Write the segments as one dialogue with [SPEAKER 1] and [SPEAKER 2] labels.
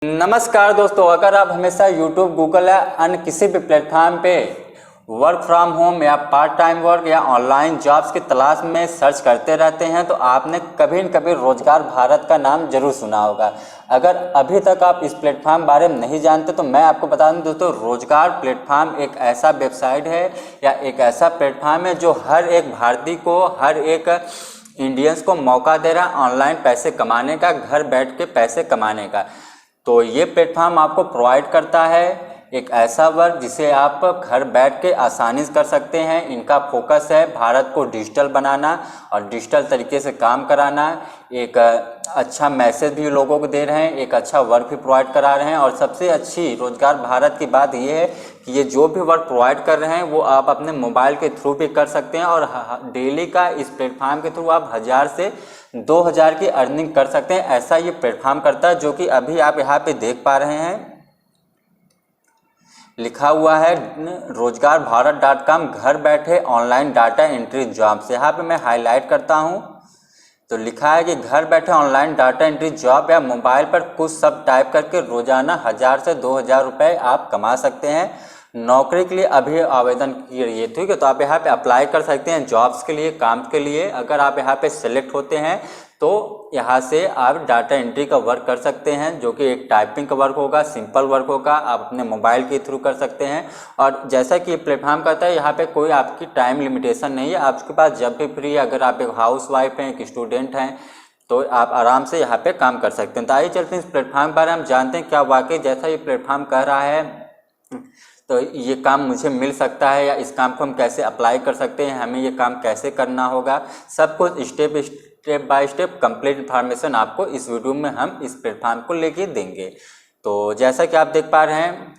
[SPEAKER 1] नमस्कार दोस्तों, अगर आप हमेशा YouTube, गूगल या अन्य किसी भी प्लेटफॉर्म पे वर्क फ्रॉम होम या पार्ट टाइम वर्क या ऑनलाइन जॉब्स की तलाश में सर्च करते रहते हैं तो आपने कभी न कभी रोजगार भारत का नाम जरूर सुना होगा। अगर अभी तक आप इस प्लेटफॉर्म बारे में नहीं जानते तो मैं आपको बता दूं दोस्तों, रोजगार प्लेटफॉर्म एक ऐसा वेबसाइट है या एक ऐसा प्लेटफॉर्म है जो हर एक भारतीय को, हर एक इंडियंस को मौका दे रहा है ऑनलाइन पैसे कमाने का, घर बैठ के पैसे कमाने का। तो ये प्लेटफॉर्म आपको प्रोवाइड करता है एक ऐसा वर्क जिसे आप घर बैठ के आसानी से कर सकते हैं। इनका फोकस है भारत को डिजिटल बनाना और डिजिटल तरीके से काम कराना। एक अच्छा मैसेज भी लोगों को दे रहे हैं, एक अच्छा वर्क भी प्रोवाइड करा रहे हैं। और सबसे अच्छी रोजगार भारत की बात ये है कि ये जो भी वर्क प्रोवाइड कर रहे हैं वो आप अपने मोबाइल के थ्रू भी कर सकते हैं और डेली का इस प्लेटफॉर्म के थ्रू आप 1000 से 2000 की अर्निंग कर सकते हैं। ऐसा ये प्लेटफॉर्म करता है, जो कि अभी आप यहाँ पे देख पा रहे हैं, लिखा हुआ है रोजगारभारत.com, घर बैठे ऑनलाइन डाटा एंट्री जॉब्स। यहाँ पे मैं हाईलाइट करता हूँ तो लिखा है कि घर बैठे ऑनलाइन डाटा एंट्री जॉब या मोबाइल पर कुछ सब टाइप करके रोजाना 1000 से 2000 रुपये आप कमा सकते हैं। नौकरी के लिए अभी आवेदन किए, ठीक है। तो आप यहाँ पे अप्लाई कर सकते हैं जॉब्स के लिए, काम के लिए। अगर आप यहाँ पे सेलेक्ट होते हैं तो यहाँ से आप डाटा एंट्री का वर्क कर सकते हैं, जो कि एक टाइपिंग का वर्क होगा, सिंपल वर्क होगा, आप अपने मोबाइल के थ्रू कर सकते हैं। और जैसा कि ये प्लेटफॉर्म कहता है, यहाँ पे कोई आपकी टाइम लिमिटेशन नहीं है, आपके पास जब भी फ्री है। अगर आप एक हाउस वाइफ हैं, एक स्टूडेंट हैं, तो आप आराम से यहाँ पे काम कर सकते हैं। तो आइए चलते हैं इस प्लेटफॉर्म के बारे में, हम जानते हैं क्या वाकई जैसा ये प्लेटफॉर्म कह रहा है तो ये काम मुझे मिल सकता है, या इस काम को हम कैसे अप्लाई कर सकते हैं, हमें ये काम कैसे करना होगा। सब कुछ step by step complete information आपको इस वीडियो में हम इस प्लेटफॉर्म को लेके देंगे। तो जैसा कि आप देख पा रहे हैं,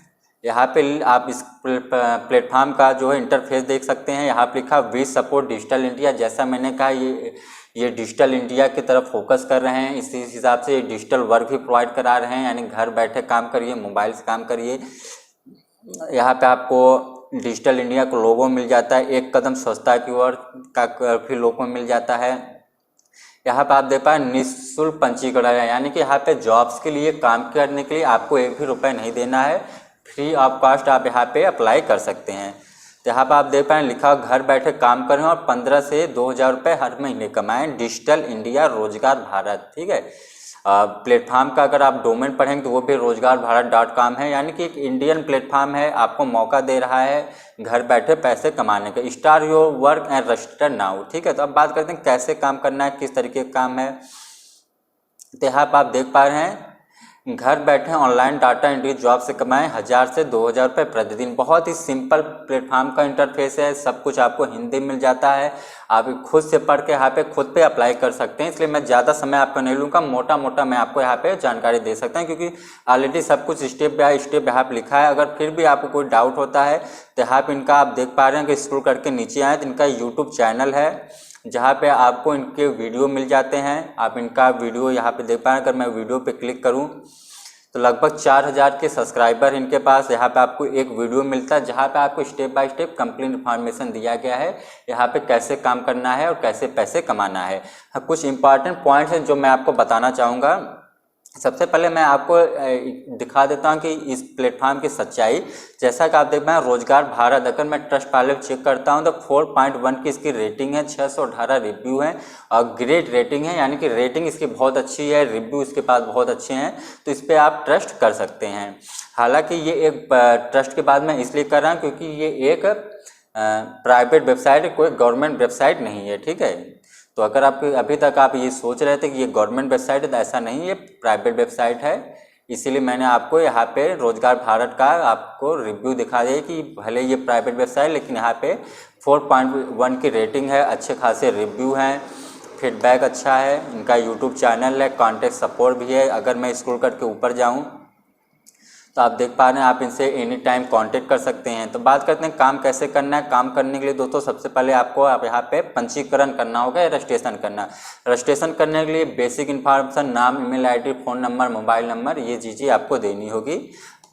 [SPEAKER 1] यहाँ पे आप इस प्लेटफॉर्म का जो है इंटरफेस देख सकते हैं। यहाँ पे लिखा वी सपोर्ट डिजिटल इंडिया। जैसा मैंने कहा, ये डिजिटल इंडिया की तरफ फोकस कर रहे हैं। इसी हिसाब से डिजिटल वर्क भी प्रोवाइड करा रहे हैं, यानी घर बैठे काम करिए, मोबाइल से काम करिए। यहाँ पे आपको डिजिटल इंडिया को लोगो मिल जाता है, एक कदम स्वच्छता की ओर का भी लोगो मिल जाता है। यहाँ पे आप देख पाए निःशुल्क पंजीकरण है, यानी कि यहाँ पे जॉब्स के लिए, काम करने के लिए आपको एक भी रुपये नहीं देना है, फ्री ऑफ कॉस्ट आप यहाँ पे अप्लाई कर सकते हैं। तो यहाँ पे आप देख पाए लिखा घर बैठे काम करें और 15 से 2000 रुपये हर महीने कमाएं, डिजिटल इंडिया रोजगार भारत, ठीक है। प्लेटफॉर्म का अगर आप डोमेन पढ़ेंगे तो वो भी रोजगारभारत.com है, यानी कि एक इंडियन प्लेटफॉर्म है, आपको मौका दे रहा है घर बैठे पैसे कमाने का। Start your work and register now, ठीक है। तो अब बात करते हैं कैसे काम करना है, किस तरीके का काम है। तो यहाँ पर आप देख पा रहे हैं, घर बैठे ऑनलाइन डाटा एंट्री जॉब से कमाएं 1000 से 2000 रुपये प्रतिदिन। बहुत ही सिंपल प्लेटफॉर्म का इंटरफेस है, सब कुछ आपको हिंदी मिल जाता है, आप खुद से पढ़ के यहाँ पे खुद पे अप्लाई कर सकते हैं। इसलिए मैं ज़्यादा समय आपका नहीं लूँगा, मोटा मोटा मैं आपको यहाँ पे जानकारी दे सकता हूँ, क्योंकि ऑलरेडी सब कुछ स्टेप बाय स्टेप यहाँ पे लिखा है। अगर फिर भी आपको कोई डाउट होता है तो यहाँ पे इनका आप देख पा रहे हैं कि स्क्रॉल करके नीचे आए तो इनका यूट्यूब चैनल है, जहाँ पे आपको इनके वीडियो मिल जाते हैं। आप इनका वीडियो यहाँ पे देख पा रहे हैं। अगर मैं वीडियो पे क्लिक करूँ तो लगभग 4000 के सब्सक्राइबर इनके पास। यहाँ पे आपको एक वीडियो मिलता है जहाँ पे आपको step by step complete information दिया गया है, यहाँ पे कैसे काम करना है और कैसे पैसे कमाना है। हाँ, कुछ इंपॉर्टेंट पॉइंट्स हैं जो मैं आपको बताना चाहूँगा। सबसे पहले मैं आपको दिखा देता हूं कि इस प्लेटफॉर्म की सच्चाई। जैसा कि आप देख पाए रोजगार भारत, अगर मैं ट्रस्ट पाले चेक करता हूं तो 4.1 की इसकी रेटिंग है, 618 रिव्यू है और ग्रेट रेटिंग है, यानी कि रेटिंग इसकी बहुत अच्छी है, रिव्यू इसके पास बहुत अच्छे हैं, तो इस पर आप ट्रस्ट कर सकते हैं। हालांकि ये एक ट्रस्ट के बाद मैं इसलिए कर रहा हूँ क्योंकि ये एक प्राइवेट वेबसाइट है, कोई गवर्नमेंट वेबसाइट नहीं है, ठीक है। तो अगर आप अभी तक आप ये सोच रहे थे कि ये गवर्नमेंट वेबसाइट है, तो ऐसा नहीं है, ये प्राइवेट वेबसाइट है। इसीलिए मैंने आपको यहाँ पे रोजगार भारत का आपको रिव्यू दिखा दिया कि भले ये प्राइवेट वेबसाइट लेकिन यहाँ पे 4.1 की रेटिंग है, अच्छे खासे रिव्यू हैं, फीडबैक अच्छा है, इनका यूट्यूब चैनल है, कॉन्टैक्ट सपोर्ट भी है। अगर मैं स्क्रॉल करके ऊपर जाऊँ तो आप देख पा रहे हैं, आप इनसे एनी टाइम कांटेक्ट कर सकते हैं। तो बात करते हैं काम कैसे करना है। काम करने के लिए दोस्तों सबसे पहले आपको आप यहाँ पे पंजीकरण करना होगा या रजिस्ट्रेशन करना। रजिस्ट्रेशन करने के लिए बेसिक इन्फॉर्मेशन, नाम, email ID, phone number, mobile number, ये चीज़ें आपको देनी होगी,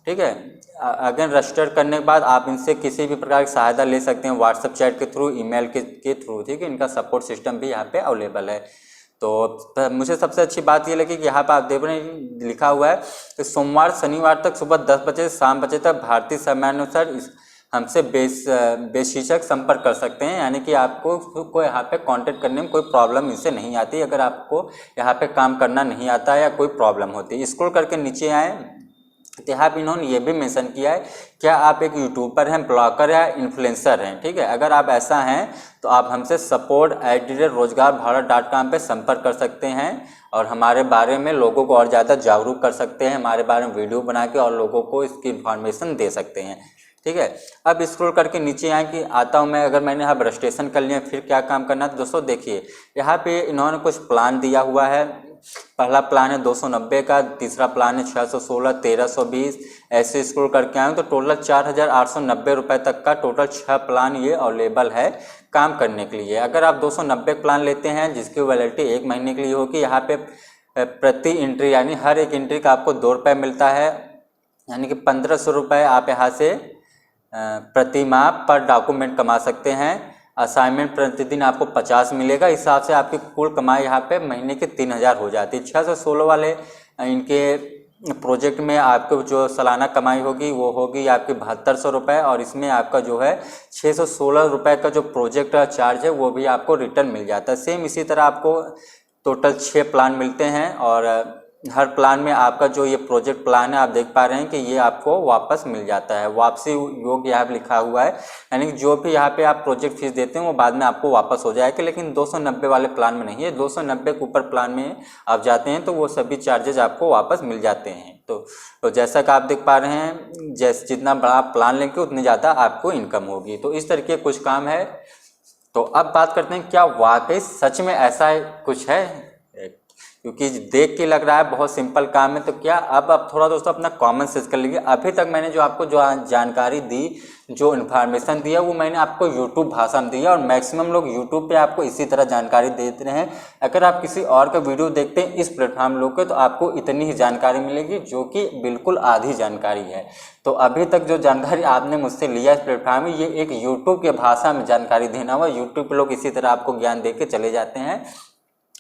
[SPEAKER 1] ठीक है। अगर रजिस्टर करने के बाद आप इनसे किसी भी प्रकार की सहायता ले सकते हैं, व्हाट्सएप चैट के थ्रू, ईमेल के थ्रू, ठीक है। इनका सपोर्ट सिस्टम भी यहाँ पे अवेलेबल है। तो मुझे सबसे अच्छी बात ये लगी कि यहाँ पर आप देख रहे हैं लिखा हुआ है कि सोमवार शनिवार तक सुबह 10 बजे से शाम बजे तक भारतीय समयानुसार हमसे बेझिझक संपर्क कर सकते हैं, यानी कि आपको कोई यहाँ पे कांटेक्ट करने में कोई प्रॉब्लम इससे नहीं आती अगर आपको यहाँ पे काम करना नहीं आता है या कोई प्रॉब्लम होती है। स्क्रॉल करके नीचे आए तो यहाँ पे इन्होंने ये भी मेंशन किया है, क्या आप एक यूट्यूबर हैं, ब्लॉगर या इन्फ्लुएंसर हैं, ठीक है। अगर आप ऐसा हैं तो आप हमसे support@rozgarbharat.com पे संपर्क कर सकते हैं और हमारे बारे में लोगों को और ज़्यादा जागरूक कर सकते हैं, हमारे बारे में वीडियो बना के और लोगों को इसकी इन्फॉर्मेशन दे सकते हैं, ठीक है। अब स्क्रॉल करके नीचे आए कि आता हूँ मैं, अगर मैंने यहाँ रजिस्ट्रेशन कर लिया फिर क्या काम करना है। तो दोस्तों देखिए यहाँ पे इन्होंने कुछ प्लान दिया हुआ है। पहला प्लान है 290 का, तीसरा प्लान है 616, 1320, ऐसे स्क्रॉल करके आए तो टोटल 4890 रुपये तक का टोटल 6 प्लान ये अवेलेबल है काम करने के लिए। अगर आप 290 प्लान लेते हैं जिसकी वैलिडिटी 1 महीने के लिए होगी, यहाँ पे प्रति एंट्री यानी हर एक एंट्री का आपको 2 रुपये मिलता है, यानी कि 1500 रुपये आप यहाँ से प्रति माह पर डॉक्यूमेंट कमा सकते हैं। असाइनमेंट प्रतिदिन आपको 50 मिलेगा, इस हिसाब से आपकी कुल कमाई यहाँ पे महीने के 3000 हो जाती है। 616 वाले इनके प्रोजेक्ट में आपको जो सालाना कमाई होगी वो होगी आपकी 7200 रुपये, और इसमें आपका जो है 616 रुपये का जो प्रोजेक्ट चार्ज है वो भी आपको रिटर्न मिल जाता है। सेम इसी तरह आपको टोटल 6 प्लान मिलते हैं और हर प्लान में आपका जो ये प्रोजेक्ट प्लान है आप देख पा रहे हैं कि ये आपको वापस मिल जाता है। वापसी योग्य यहाँ पे लिखा हुआ है, यानी कि जो भी यहाँ पे आप प्रोजेक्ट फीस देते हैं वो बाद में आपको वापस हो जाएगा, लेकिन 290 वाले प्लान में नहीं है। 290 के ऊपर प्लान में आप जाते हैं तो वो सभी चार्जेज आपको वापस मिल जाते हैं। तो जैसा कि आप देख पा रहे हैं, जैसे जितना बड़ा प्लान लेंगे उतनी ज़्यादा आपको इनकम होगी। तो इस तरीके कुछ काम है। तो अब बात करते हैं क्या वाकई सच में ऐसा कुछ है, क्योंकि देख के लग रहा है बहुत सिंपल काम है। तो क्या अब थोड़ा दोस्तों अपना कॉमन सेंस कर लीजिए। अभी तक मैंने जो आपको जो जानकारी दी, जो इन्फॉर्मेशन दिया, वो मैंने आपको यूट्यूब भाषा में दिया और मैक्सिमम लोग यूट्यूब पे आपको इसी तरह जानकारी देते रहे हैं। अगर आप किसी और का वीडियो देखते हैं इस प्लेटफॉर्म लोग के, तो आपको इतनी ही जानकारी मिलेगी जो कि बिल्कुल आधी जानकारी है। तो अभी तक जो जानकारी आपने मुझसे लिया इस प्लेटफॉर्म में, ये एक यूट्यूब के भाषा में जानकारी देना हुआ। यूट्यूब पर लोग इसी तरह आपको ज्ञान दे के चले जाते हैं,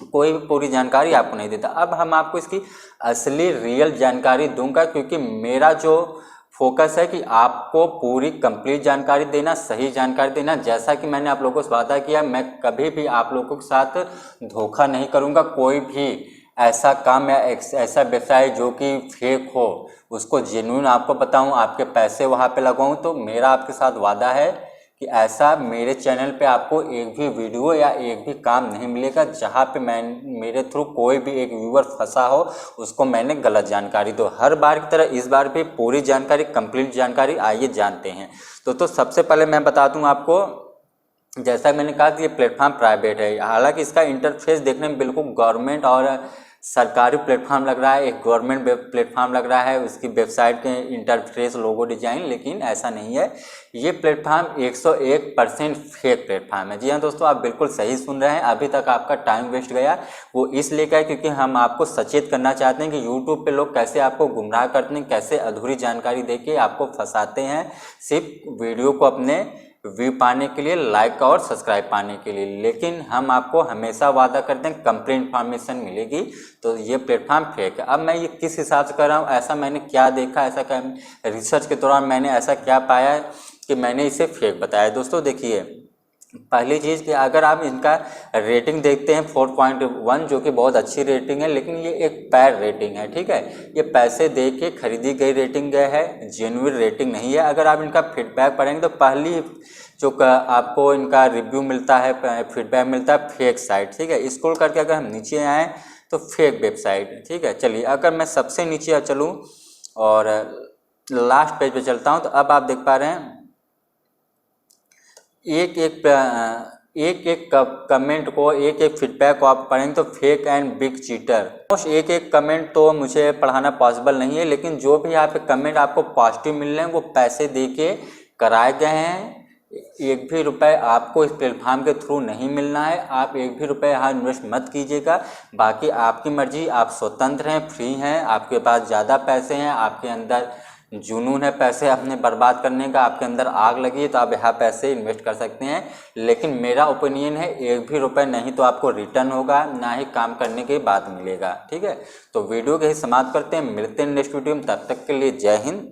[SPEAKER 1] कोई भी पूरी जानकारी आपको नहीं देता। अब हम आपको इसकी असली रियल जानकारी दूंगा, क्योंकि मेरा जो फोकस है कि आपको पूरी कंप्लीट जानकारी देना, सही जानकारी देना। जैसा कि मैंने आप लोगों से वादा किया, मैं कभी भी आप लोगों के साथ धोखा नहीं करूंगा। कोई भी ऐसा काम या ऐसा व्यवसाय जो कि फेक हो उसको जेन्युइन आपको बताऊं, आपके पैसे वहां पे लगाऊं। तो मेरा आपके साथ वादा है कि ऐसा मेरे चैनल पे आपको एक भी वीडियो या एक भी काम नहीं मिलेगा जहाँ पे मेरे थ्रू कोई भी एक व्यूअर फंसा हो, उसको मैंने गलत जानकारी दो। हर बार की तरह इस बार भी पूरी जानकारी, कंप्लीट जानकारी आइए जानते हैं। तो सबसे पहले मैं बता दूं आपको, जैसा मैंने कहा कि ये प्लेटफॉर्म प्राइवेट है, हालांकि इसका इंटरफेस देखने में बिल्कुल गवर्नमेंट और सरकारी प्लेटफॉर्म लग रहा है, एक गवर्नमेंट प्लेटफॉर्म लग रहा है, उसकी वेबसाइट के इंटरफेस, लोगो डिजाइन, लेकिन ऐसा नहीं है। ये प्लेटफॉर्म 101% फेक प्लेटफॉर्म है। जी हाँ दोस्तों, आप बिल्कुल सही सुन रहे हैं। अभी तक आपका टाइम वेस्ट गया वो इसलिए क्या है, क्योंकि हम आपको सचेत करना चाहते हैं कि यूट्यूब पे लोग कैसे आपको गुमराह करते हैं, कैसे अधूरी जानकारी देके आपको फंसाते हैं, सिर्फ वीडियो को अपने व्यू पाने के लिए, लाइक और सब्सक्राइब पाने के लिए। लेकिन हम आपको हमेशा वादा करते हैं कंप्लीट इन्फॉर्मेशन मिलेगी। तो ये प्लेटफॉर्म फेक है। अब मैं ये किस हिसाब से कर रहा हूँ, ऐसा मैंने क्या देखा, ऐसा क्या रिसर्च के दौरान मैंने ऐसा क्या पाया कि मैंने इसे फेक बताया। दोस्तों देखिए, पहली चीज़ कि अगर आप इनका रेटिंग देखते हैं 4.1, जो कि बहुत अच्छी रेटिंग है, लेकिन ये एक पैड रेटिंग है, ठीक है। ये पैसे दे के खरीदी गई रेटिंग है, जेन्युइन रेटिंग नहीं है। अगर आप इनका फीडबैक पढ़ेंगे तो पहली जो आपको इनका रिव्यू मिलता है, फीडबैक मिलता है फेक साइट, ठीक है। स्क्रॉल करके अगर हम नीचे आएँ तो फेक वेबसाइट, ठीक है। चलिए अगर मैं सबसे नीचे चलूँ और लास्ट पेज पे चलता हूँ, तो अब आप देख पा रहे हैं एक एक कमेंट को, एक एक फीडबैक को आप पढ़ेंगे तो फेक एंड बिग चीटर। एक एक कमेंट तो मुझे पढ़ाना पॉसिबल नहीं है, लेकिन जो भी यहाँ पे कमेंट आपको पॉजिटिव मिल रहे हैं वो पैसे दे के कराए गए हैं। एक भी रुपए आपको इस प्लेटफॉर्म के थ्रू नहीं मिलना है। आप एक भी रुपए यहाँ इन्वेस्ट मत कीजिएगा। बाकी आपकी मर्जी, आप स्वतंत्र हैं, फ्री हैं, आपके पास ज़्यादा पैसे हैं, आपके अंदर जुनून है पैसे अपने बर्बाद करने का, आपके अंदर आग लगी है, तो आप यहाँ पैसे इन्वेस्ट कर सकते हैं। लेकिन मेरा ओपिनियन है 1 भी रुपये नहीं तो आपको रिटर्न होगा, ना ही काम करने के बाद मिलेगा। ठीक है, तो वीडियो के ही समाप्त करते हैं, मिलते हैं नेक्स्ट वीडियो में, तब तक के लिए जय हिंद।